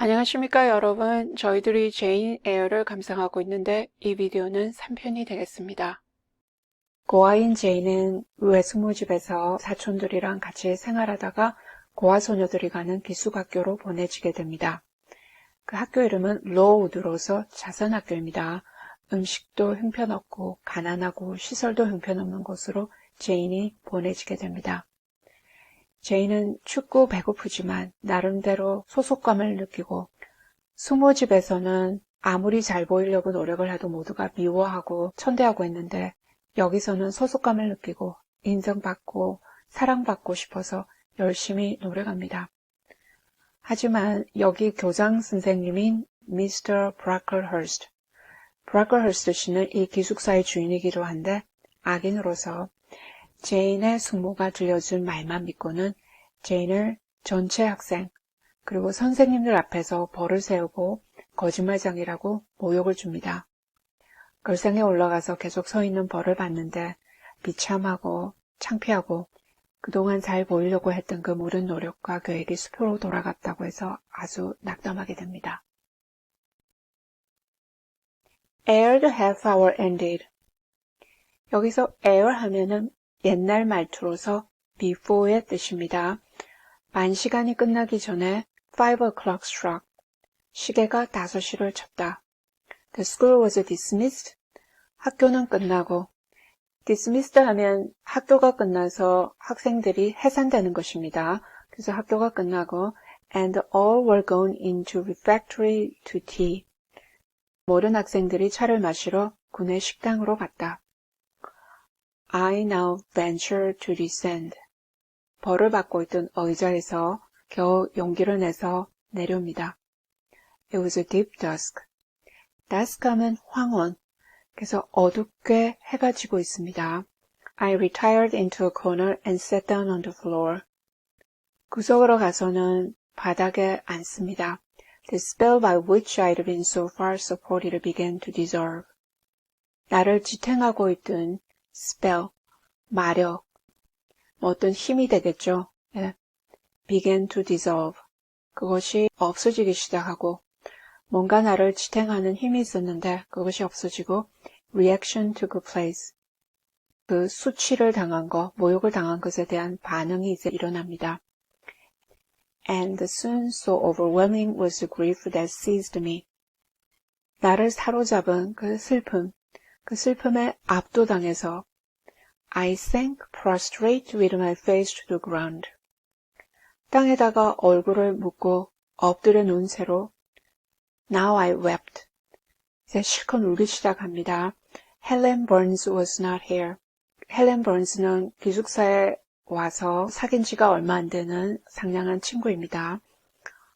안녕하십니까 여러분. 저희들이 제인 에어를 감상하고 있는데 이 비디오는 3편이 되겠습니다. 고아인 제인은 외숙모집에서 사촌들이랑 같이 생활하다가 고아 소녀들이 가는 기숙학교로 보내지게 됩니다. 그 학교 이름은 로우드로서 자선학교입니다. 음식도 형편없고 가난하고 시설도 형편없는 곳으로 제인이 보내지게 됩니다. 제인은 춥고 배고프지만 나름대로 소속감을 느끼고 숙모집에서는 아무리 잘 보이려고 노력을 해도 모두가 미워하고 천대하고 했는데 여기서는 소속감을 느끼고 인정받고 사랑받고 싶어서 열심히 노력합니다. 하지만 여기 교장 선생님인 미스터 브라클허스트, 브라클허스트 씨는 이 기숙사의 주인이기도 한데 악인으로서 제인의 숙모가 들려준 말만 믿고는 제인을 전체 학생 그리고 선생님들 앞에서 벌을 세우고 거짓말장이라고 모욕을 줍니다. 걸상에 올라가서 계속 서 있는 벌을 받는데 비참하고 창피하고 그동안 잘 보이려고 했던 그 모든 노력과 계획이 수포로 돌아갔다고 해서 아주 낙담하게 됩니다. Ere the half hour ended. 여기서 ere 하면은 옛날 말투로서 before의 뜻입니다. 만 시간이 끝나기 전에 5 o'clock struck. 시계가 5시를 쳤다. The school was dismissed. 학교는 끝나고 dismissed 하면 학교가 끝나서 학생들이 해산되는 것입니다. 그래서 학교가 끝나고 and all were going into refectory to tea. 모든 학생들이 차를 마시러 군의 식당으로 갔다. I now venture to descend. 벌을 받고 있던 의자에서 겨우 용기를 내서 내려옵니다. It was a deep dusk. dusk 하면 황혼. 그래서 어둡게 해가 지고 있습니다. I retired into a corner and sat down on the floor. 구석으로 가서는 바닥에 앉습니다. The spell by which I had been so far supported began to dissolve. 나를 지탱하고 있던 spell, 마력, 어떤 힘이 되겠죠. 예. began to dissolve. 그것이 없어지기 시작하고 뭔가 나를 지탱하는 힘이 있었는데 그것이 없어지고 reaction took place. 그 수치를 당한 것, 모욕을 당한 것에 대한 반응이 이제 일어납니다. And soon so overwhelming was the grief that seized me. 나를 사로잡은 그 슬픔에 압도당해서 I sank prostrate with my face to the ground. 땅에다가 얼굴을 묻고 엎드려 누운 채로 Now I wept. 이제 실컷 울기 시작합니다. Helen Burns was not here. 헬렌 버언스는 기숙사에 와서 사귄 지가 얼마 안 되는 상냥한 친구입니다.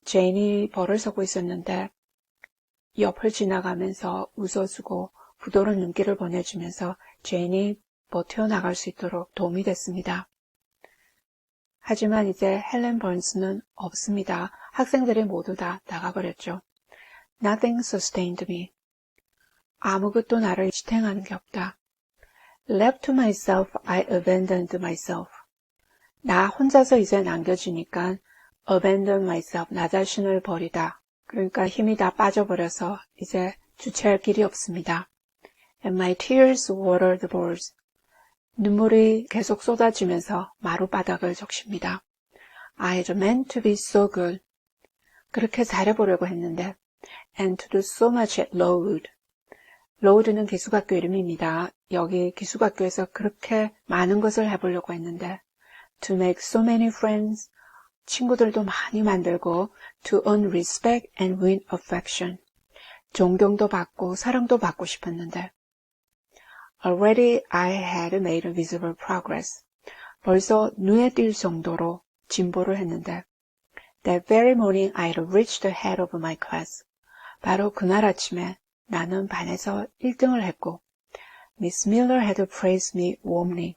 제인이 벌을 서고 있었는데 옆을 지나가면서 웃어주고 부드러운 눈길을 보내주면서 제인이 버텨나갈 수 있도록 도움이 됐습니다. 하지만 이제 헬렌 버언스는 없습니다. 학생들이 모두 다 나가버렸죠. Nothing sustained me. 아무것도 나를 지탱하는 게 없다. Left to myself, I abandoned myself. 나 혼자서 이제 남겨지니까 abandon myself, 나 자신을 버리다. 그러니까 힘이 다 빠져버려서 이제 주체할 길이 없습니다. And my tears watered the boards. 눈물이 계속 쏟아지면서 마룻바닥을 적십니다. I had meant to be so good. 그렇게 잘해보려고 했는데 and to do so much at Lowood. 로우드는 기숙학교 이름입니다. 여기 기숙학교에서 그렇게 많은 것을 해보려고 했는데 to make so many friends, 친구들도 많이 만들고 to earn respect and win affection, 존경도 받고 사랑도 받고 싶었는데 already I had made a visible progress. 벌써 눈에 띌 정도로 진보를 했는데 that very morning I had reached the head of my class. 바로 그날 아침에 나는 반에서 1등을 했고 Miss Miller had praised me warmly.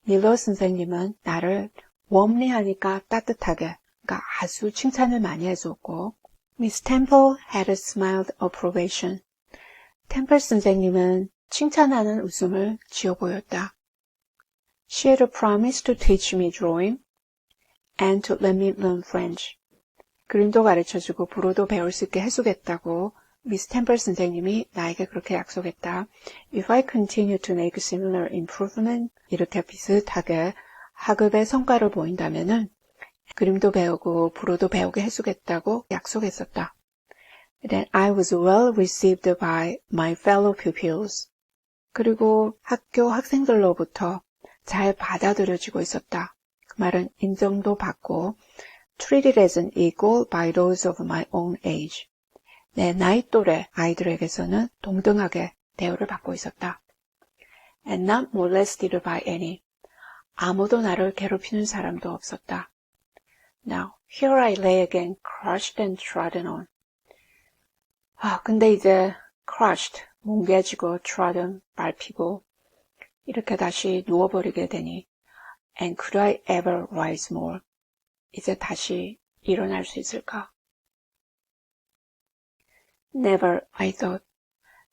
밀러 선생님은 나를 warmly 하니까 따뜻하게, 그러니까 아주 칭찬을 많이 해줬고 Miss Temple had smiled approbation. 템플 선생님은 칭찬하는 웃음을 지어 보였다. She had promised to teach me drawing and to let me learn French. 그림도 가르쳐주고 불어도 배울 수 있게 해주겠다고 미스 템플 선생님이 나에게 그렇게 약속했다. If I continue to make similar improvement, 이렇게 비슷하게 학업의 성과를 보인다면은 그림도 배우고 불어도 배우게 해주겠다고 약속했었다. Then I was well received by my fellow pupils. 그리고 학교 학생들로부터 잘 받아들여지고 있었다. 그 말은 인정도 받고 treated as an equal by those of my own age. 내 나이 또래 아이들에게서는 동등하게 대우를 받고 있었다. And not molested by any. 아무도 나를 괴롭히는 사람도 없었다. Now, here I lay again, crushed and trodden on. 근데 이제 crushed, 뭉개지고, trodden, 밟히고 이렇게 다시 누워버리게 되니 And could I ever rise more? 이제 다시 일어날 수 있을까? Never, I thought.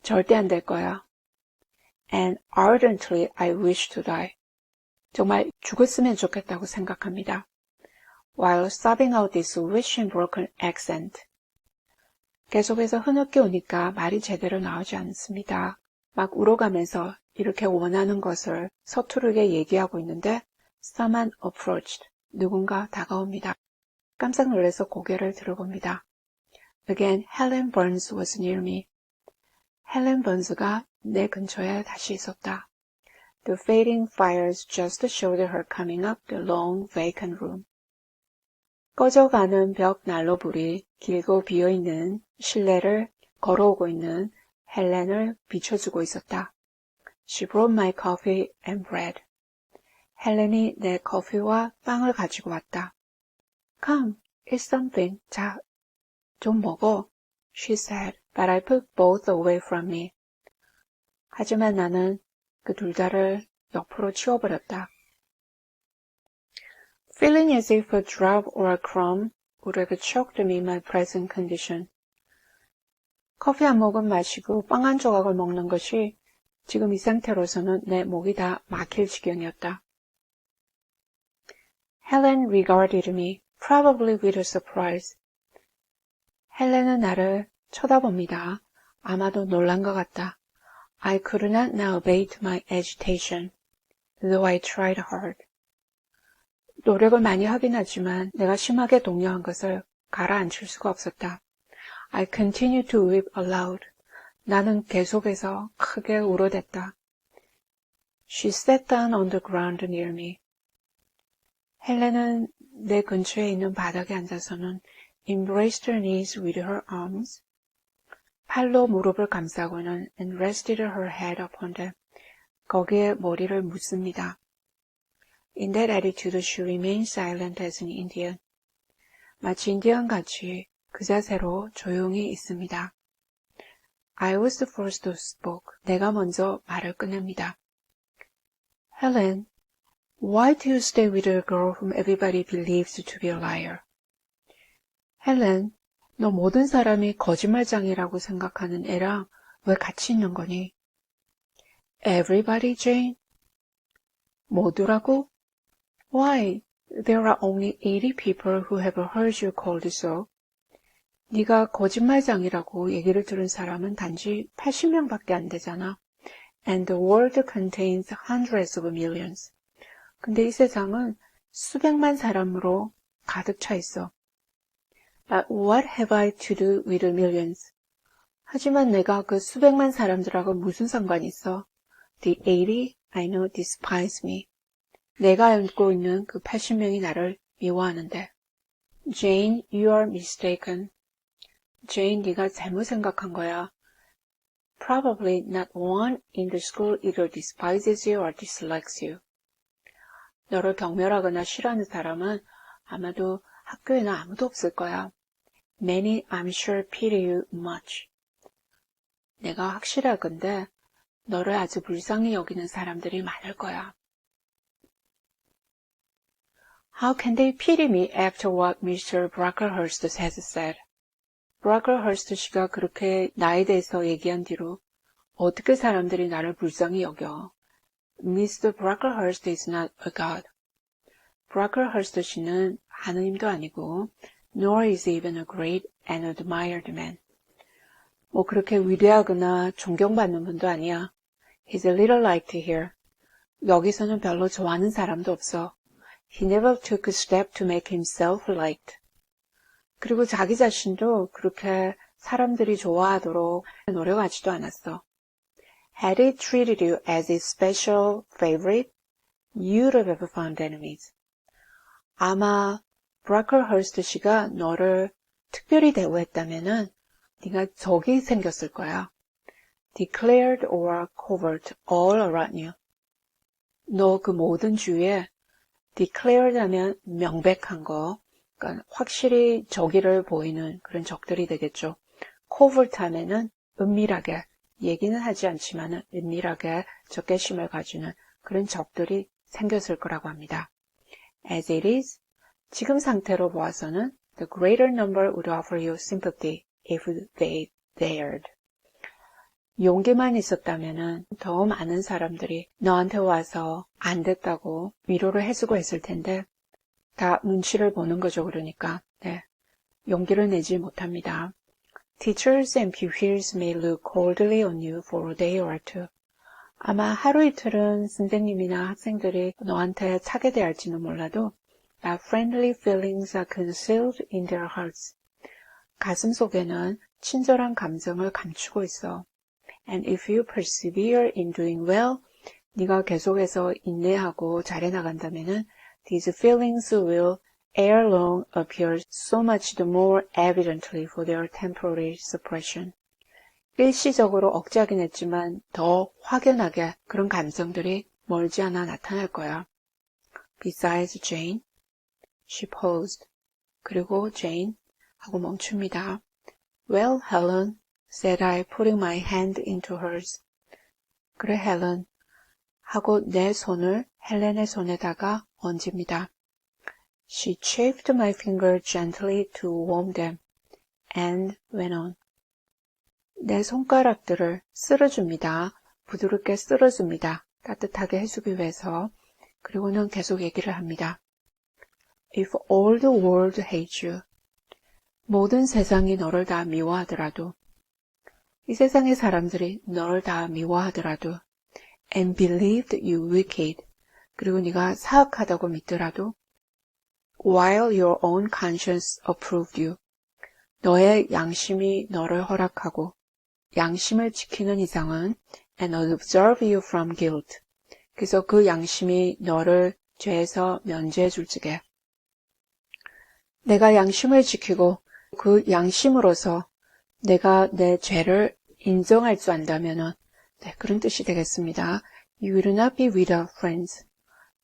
절대 안 될 거야. And ardently I wish to die. 정말 죽었으면 좋겠다고 생각합니다. While sobbing out this wish in broken accent. 계속해서 흐느껴 오니까 말이 제대로 나오지 않습니다. 막 울어가면서 이렇게 원하는 것을 서투르게 얘기하고 있는데 someone approached. 누군가 다가옵니다. 깜짝 놀라서 고개를 들어봅니다. Again, Helen Burns was near me. 헬렌 번스가 내 근처에 다시 있었다. The fading fires just showed her coming up the long vacant room. 꺼져가는 벽 난로불이 길고 비어있는 실내를 걸어오고 있는 헬렌을 비춰주고 있었다. She brought my coffee and bread. 헬렌이 내 커피와 빵을 가지고 왔다. Come, eat something. 자, 좀 먹어. She said, but I put both away from me. 하지만 나는 그 둘 다를 옆으로 치워버렸다. Feeling as if a drop or a crumb would have choked me in my present condition. 커피 한 모금 마시고 빵 한 조각을 먹는 것이 지금 이 상태로서는 내 목이 다 막힐 지경이었다. Helen regarded me, probably with a surprise. 헬렌은 나를 쳐다봅니다. 아마도 놀란 것 같다. I could not now abate my agitation, though I tried hard. 노력을 많이 하긴 하지만 내가 심하게 동요한 것을 가라앉힐 수가 없었다. I continued to weep aloud. 나는 계속해서 크게 울어댔다. She sat down on the ground near me. 헬렌은 내 근처에 있는 바닥에 앉아서는 embraced her knees with her arms. 팔로 무릎을 감싸고는 and rested her head upon them. 거기에 머리를 묻습니다. In that attitude she remained silent as an Indian. 마치 인디언같이 그 자세로 조용히 있습니다. I was the first to spoke. 내가 먼저 말을 꺼냅니다. Helen, why do you stay with a girl whom everybody believes to be a liar? 헬렌, 너 모든 사람이 거짓말장이라고 생각하는 애랑 왜 같이 있는 거니? Everybody, Jane? 모두라고? Why? There are only 80 people who have heard you called so. 네가 거짓말장이라고 얘기를 들은 사람은 단지 80명밖에 안 되잖아. And the world contains hundreds of millions. 근데 이 세상은 수백만 사람으로 가득 차 있어. But what have I to do with the millions? 하지만 내가 그 수백만 사람들하고 무슨 상관이 있어? The 80, I know, despise me. 내가 알고 있는 그 80명이 나를 미워하는데. Jane, you are mistaken. Jane, 네가 잘못 생각한 거야. Probably not one in the school either despises you or dislikes you. 너를 경멸하거나 싫어하는 사람은 아마도 학교에는 아무도 없을 거야. Many, I'm sure, pity you much. 내가 확실하건대 너를 아주 불쌍히 여기는 사람들이 많을 거야. How can they pity me after what Mr. Brocklehurst has said? Brocklehurst 씨가 그렇게 나에 대해서 얘기한 뒤로 어떻게 사람들이 나를 불쌍히 여겨? Mr. Brocklehurst is not a god. Brocklehurst 씨는 하느님도 아니고 nor is he even a great and admired man. 뭐 그렇게 위대하거나 존경받는 분도 아니야. He's a little liked here. 여기서는 별로 좋아하는 사람도 없어. He never took a step to make himself liked. 그리고 자기 자신도 그렇게 사람들이 좋아하도록 노력하지도 않았어. Had he treated you as his special favorite, you'd have found enemies. 아마 브라클허스트 씨가 너를 특별히 대우했다면은 네가 적이 생겼을 거야. Declared or covert all around you. 너 그 모든 주위에 declared 하면 명백한 거, 그러니까 확실히 적의를 보이는 그런 적들이 되겠죠. covert 하면은 은밀하게, 얘기는 하지 않지만 은밀하게 적개심을 가지는 그런 적들이 생겼을 거라고 합니다. As it is, 지금 상태로 보아서는 the greater number would offer you sympathy if they dared. 용기만 있었다면은 더 많은 사람들이 너한테 와서 안 됐다고 위로를 해주고 했을 텐데 다 눈치를 보는 거죠. 그러니까 네, 용기를 내지 못합니다. Teachers and pupils may look coldly on you for a day or two. 아마 하루 이틀은 선생님이나 학생들이 너한테 차게 대할지는 몰라도 but friendly feelings are concealed in their hearts. 가슴 속에는 친절한 감정을 감추고 있어. And if you persevere in doing well, 네가 계속해서 인내하고 잘해 나간다면은 these feelings will ere long appear so much the more evidently for their temporary suppression. 일시적으로 억제하긴 했지만 더 확연하게 그런 감정들이 멀지 않아 나타날 거야. Besides Jane, she paused. 그리고 Jane 하고 멈춥니다. Well, Helen, said I, putting my hand into hers. 그래, 헬렌. 하고 내 손을 헬렌의 손에다가 얹습니다. She chafed my finger gently to warm them, and went on. 내 손가락들을 쓸어줍니다. 부드럽게 쓸어줍니다. 따뜻하게 해주기 위해서. 그리고는 계속 얘기를 합니다. If all the world hates you, 모든 세상이 너를 다 미워하더라도, 이 세상의 사람들이 너를 다 미워하더라도, and believed you wicked, 그리고 네가 사악하다고 믿더라도, while your own conscience approved you, 너의 양심이 너를 허락하고 양심을 지키는 이상은 and absolve you from guilt, 그래서 그 양심이 너를 죄에서 면제해 줄 적에 내가 양심을 지키고 그 양심으로서 내가 내 죄를 인정할 줄 안다면은 네, 그런 뜻이 되겠습니다. You will not be without friends.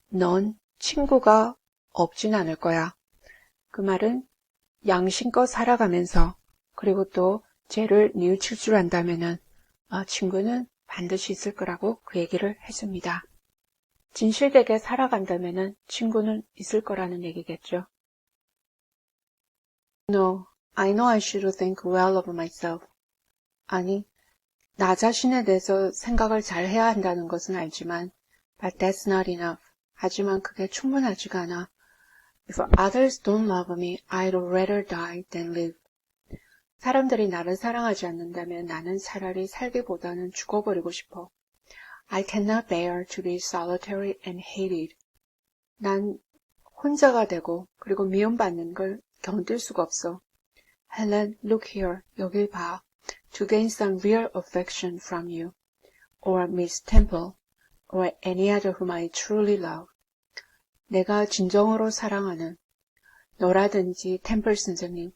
넌 친구가 없진 않을 거야. 그 말은 양심껏 살아가면서 그리고 또 죄를 뉘우칠 줄 안다면은 친구는 반드시 있을 거라고 그 얘기를 해줍니다. 진실되게 살아간다면은 친구는 있을 거라는 얘기겠죠. No, I know I should think well of myself. 아니, 나 자신에 대해서 생각을 잘 해야 한다는 것은 알지만 but that's not enough. 하지만 그게 충분하지가 않아. If others don't love me, I'd rather die than live. 사람들이 나를 사랑하지 않는다면 나는 차라리 살기보다는 죽어버리고 싶어. I cannot bear to be solitary and hated. 난 혼자가 되고 그리고 미움받는 걸 견딜 수가 없어. Helen, look here. 여길 봐. To gain some real affection from you, or Miss Temple, or any other whom I truly love. 내가 진정으로 사랑하는 너라든지 템플 선생님,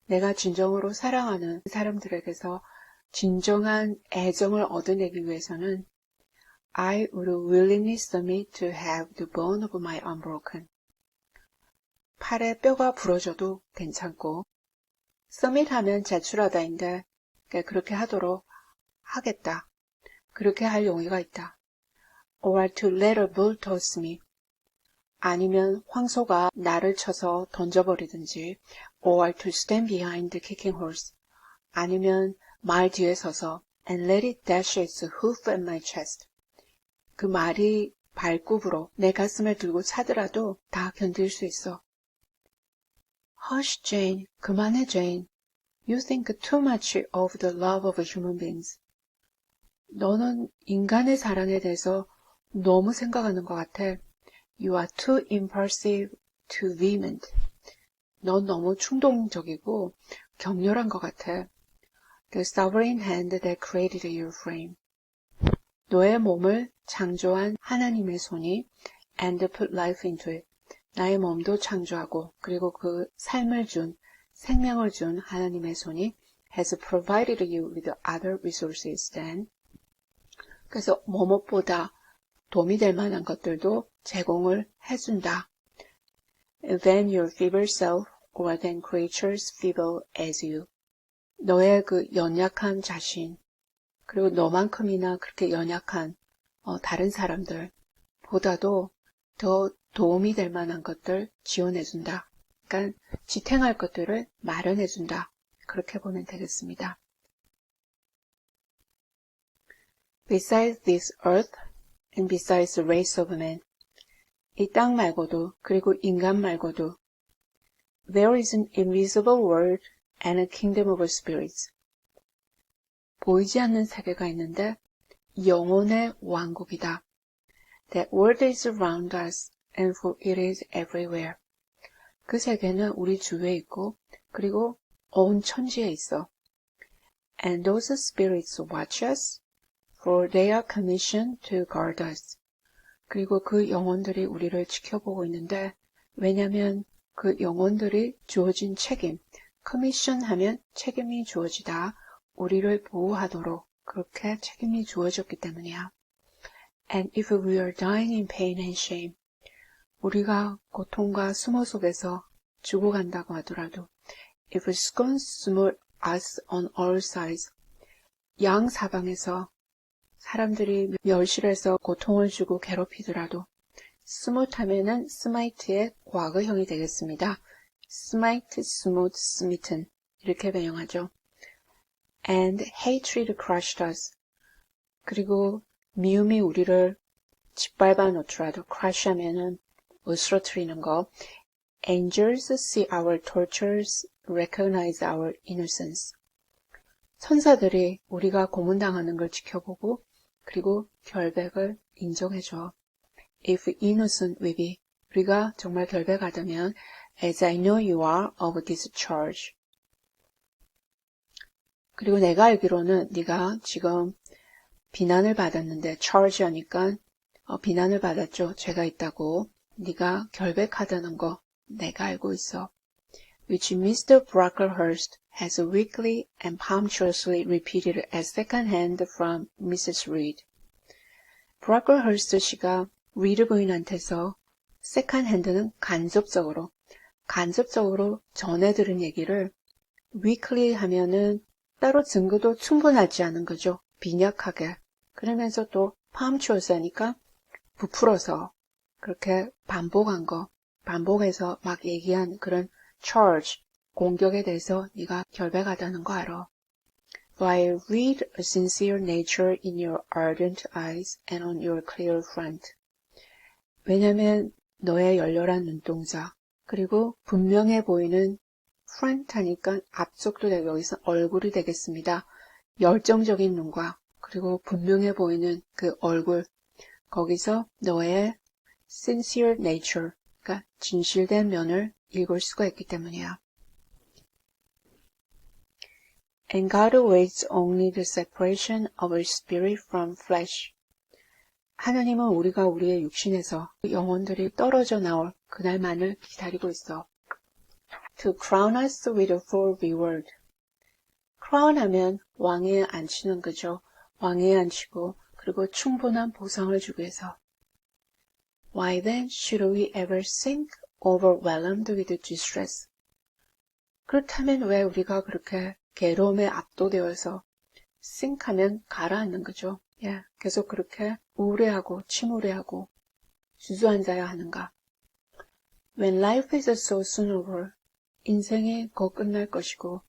내가 진정으로 사랑하는 사람들에게서 진정한 애정을 얻어내기 위해서는 I would willingly submit to have the bone of my unbroken. 팔에 뼈가 부러져도 괜찮고 submit 하면 제출하다인데 그렇게 하도록 하겠다. 그렇게 할 용의가 있다. Or to let a bull toss me. 아니면 황소가 나를 쳐서 던져버리든지 or to stand behind the kicking horse. 아니면 말 뒤에 서서 and let it dash its hoof at my chest. 그 말이 발굽으로 내 가슴을 들고 차더라도 다 견딜 수 있어. Hush, Jane. 그만해, Jane. You think too much of the love of human beings. 너는 인간의 사랑에 대해서 너무 생각하는 것 같아. You are too impulsive, too vehement. 넌 너무 충동적이고 격렬한 것 같아. The sovereign hand that created your frame. 너의 몸을 창조한 하나님의 손이 and put life into it. 나의 몸도 창조하고 그리고 그 삶을 준, 생명을 준 하나님의 손이 has provided you with other resources than. 그래서 무엇보다 도움이 될 만한 것들도 제공을 해준다. Than your feeble self or than creatures feeble as you. 너의 그 연약한 자신, 그리고 너만큼이나 그렇게 연약한 다른 사람들보다도 더 도움이 될 만한 것들 지원해준다. 그러니까 지탱할 것들을 마련해준다. 그렇게 보면 되겠습니다. Besides this earth and besides the race of man. 이 땅 말고도 그리고 인간 말고도 There is an invisible world and a kingdom of spirits. 보이지 않는 세계가 있는데 영혼의 왕국이다. That world is around us and for it is everywhere. 그 세계는 우리 주위에 있고 그리고 온 천지에 있어. And those spirits watch us, for they are commissioned to guard us. 그리고 그 영혼들이 우리를 지켜보고 있는데 왜냐하면 그 영혼들이 주어진 책임, 커미션 하면 책임이 주어지다, 우리를 보호하도록 그렇게 책임이 주어졌기 때문이야. And if we are dying in pain and shame, 우리가 고통과 수모 속에서 죽어간다고 하더라도 If scourge smote us on all sides, 양 사방에서 사람들이 멸실해서 고통을 주고 괴롭히더라도 스무트 하면은 스마이트의 과거형이 되겠습니다. 스마이트, 스무트, 스미튼 이렇게 변형하죠. And hatred crushed us. 그리고 미움이 우리를 짓밟아 놓더라도 crush 하면은 으스러뜨리는 거. Angels see our tortures, recognize our innocence. 천사들이 우리가 고문당하는 걸 지켜보고 그리고 결백을 인정해줘. If innocent we be, 우리가 정말 결백하다면 as I know you are of this charge. 그리고 내가 알기로는 네가 지금 비난을 받았는데 charge 하니까 비난을 받았죠. 죄가 있다고. 네가 결백하다는 거 내가 알고 있어. Which Mr. Brocklehurst has weakly and pompously repeated as second hand from Mrs. Reed. Brocklehurst 씨가 리드 부인한테서 second hand는 간접적으로 전해 들은 얘기를 weakly 하면은 따로 증거도 충분하지 않은 거죠. 빈약하게. 그러면서 또 pompously 하니까 부풀어서 그렇게 반복한 거, 반복해서 막 얘기한 그런 charge, 공격에 대해서 네가 결백하다는 거 알아. For I read a sincere nature in your ardent eyes and on your clear front. 왜냐면 너의 열렬한 눈동자, 그리고 분명해 보이는 front 하니까 앞쪽도 되고 여기서 얼굴이 되겠습니다. 열정적인 눈과 그리고 분명해 보이는 그 얼굴, 거기서 너의 sincere nature, 그러니까 진실된 면을 읽을 수가 있기 때문이야. And God awaits only the separation of our spirit from flesh. 하나님은 우리가 우리의 육신에서 영혼들이 떨어져 나올 그날만을 기다리고 있어. To crown us with a full reward. crown 하면 왕위에 앉히는 거죠. 왕위에 앉히고 그리고 충분한 보상을 주기 위해서. Why then should we ever sink overwhelmed with distress? 그렇다면 왜 우리가 그렇게 괴로움에 압도되어서 sink하면 가라앉는 거죠. 계속 그렇게 우울해하고 침울해하고 주저앉아야 하는가. When life is so soon over, 인생이 곧 끝날 것이고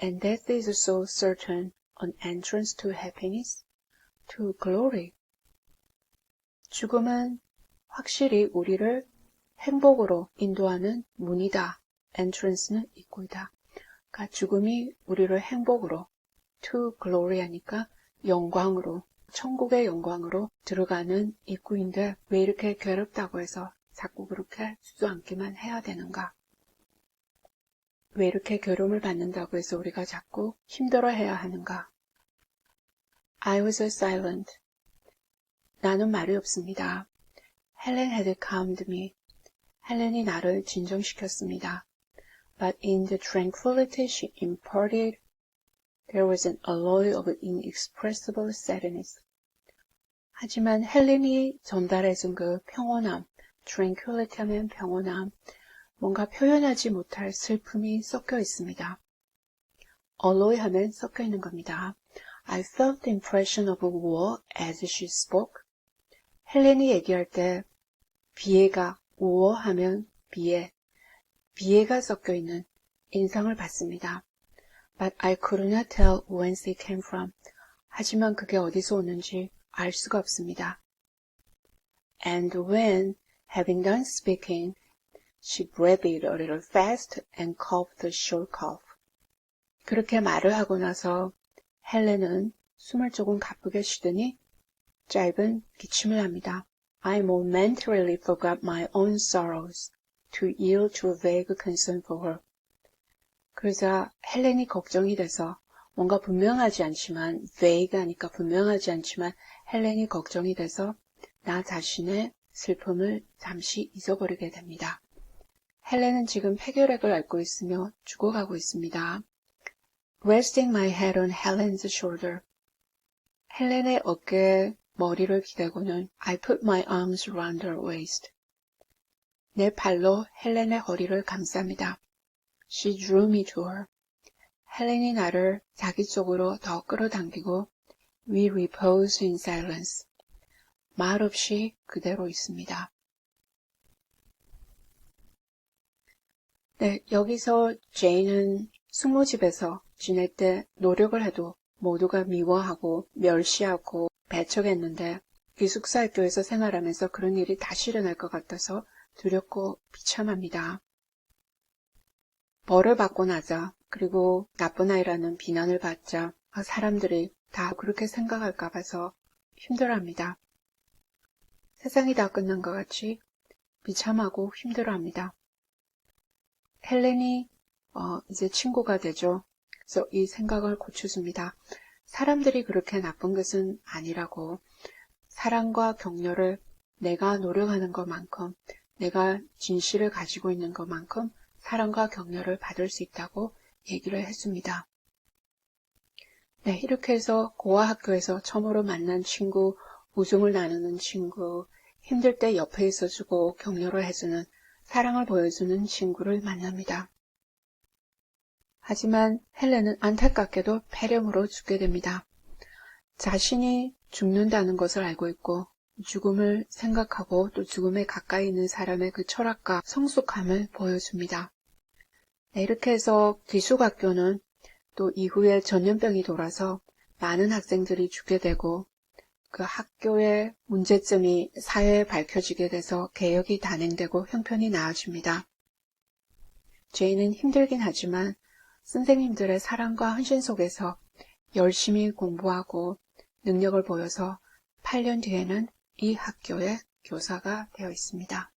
and death is so certain an entrance to happiness, to glory. 죽음은 확실히 우리를 행복으로 인도하는 문이다. entrance는 입구이다. 그러니까 죽음이 우리를 행복으로, to glory 하니까 영광으로, 천국의 영광으로 들어가는 입구인데 왜 이렇게 괴롭다고 해서 자꾸 그렇게 주저앉기만 해야 되는가? 왜 이렇게 괴로움을 받는다고 해서 우리가 자꾸 힘들어해야 하는가? I was silent. 나는 말이 없습니다. Helen had calmed me. 헬렌이 나를 진정시켰습니다. But in the tranquility she imparted, there was an alloy of inexpressible sadness. 하지만 헬렌이 전달해준 그 평온함, tranquility 하면 평온함, 뭔가 표현하지 못할 슬픔이 섞여 있습니다. alloy 하면 섞여 있는 겁니다. I felt the impression of war as she spoke. 헬렌이 얘기할 때 비애가 우어하면 비애가 섞여 있는 인상을 받습니다. But I could not tell whence it came from. 하지만 그게 어디서 오는지 알 수가 없습니다. And when, having done speaking, she breathed a little fast and coughed a short cough. 그렇게 말을 하고 나서 헬렌은 숨을 조금 가쁘게 쉬더니 짧은 기침을 합니다. I momentarily forgot my own sorrows to yield to a vague concern for her. 그러자 헬렌이 걱정이 돼서 뭔가 분명하지 않지만 vague 하니까 분명하지 않지만 헬렌이 걱정이 돼서 나 자신의 슬픔을 잠시 잊어버리게 됩니다. 헬렌은 지금 폐결핵을 앓고 있으며 죽어가고 있습니다. Resting my head on Helen's shoulder. 헬렌의 어깨에 머리를 기대고는 I put my arms around her waist. 내 발로 헬렌의 허리를 감쌉니다. She drew me to her. 헬렌이 나를 자기 쪽으로 더 끌어당기고 We repose in silence. 말없이 그대로 있습니다. 네, 여기서 제인은 숙모집에서 지낼 때 노력을 해도 모두가 미워하고 멸시하고 배척했는데 기숙사학교에서 생활하면서 그런 일이 다시 일어날 것 같아서 두렵고 비참합니다. 벌을 받고 나자 그리고 나쁜 아이라는 비난을 받자 사람들이 다 그렇게 생각할까 봐서 힘들어합니다. 세상이 다 끝난 것 같이 비참하고 힘들어합니다. 헬렌이 이제 친구가 되죠. 그래서 이 생각을 고쳐줍니다. 사람들이 그렇게 나쁜 것은 아니라고 사랑과 격려를 내가 노력하는 것만큼 내가 진실을 가지고 있는 것만큼 사랑과 격려를 받을 수 있다고 얘기를 해줍니다. 네, 이렇게 해서 고아 학교에서 처음으로 만난 친구, 우정을 나누는 친구, 힘들 때 옆에 있어주고 격려를 해주는 사랑을 보여주는 친구를 만납니다. 하지만 헬렌은 안타깝게도 폐렴으로 죽게 됩니다. 자신이 죽는다는 것을 알고 있고 죽음을 생각하고 또 죽음에 가까이 있는 사람의 그 철학과 성숙함을 보여줍니다. 네, 이렇게 해서 기숙학교는 또 이후에 전염병이 돌아서 많은 학생들이 죽게 되고 그 학교의 문제점이 사회에 밝혀지게 돼서 개혁이 단행되고 형편이 나아집니다. 제인은 힘들긴 하지만 선생님들의 사랑과 헌신 속에서 열심히 공부하고 능력을 보여서 8년 뒤에는 이 학교의 교사가 되어 있습니다.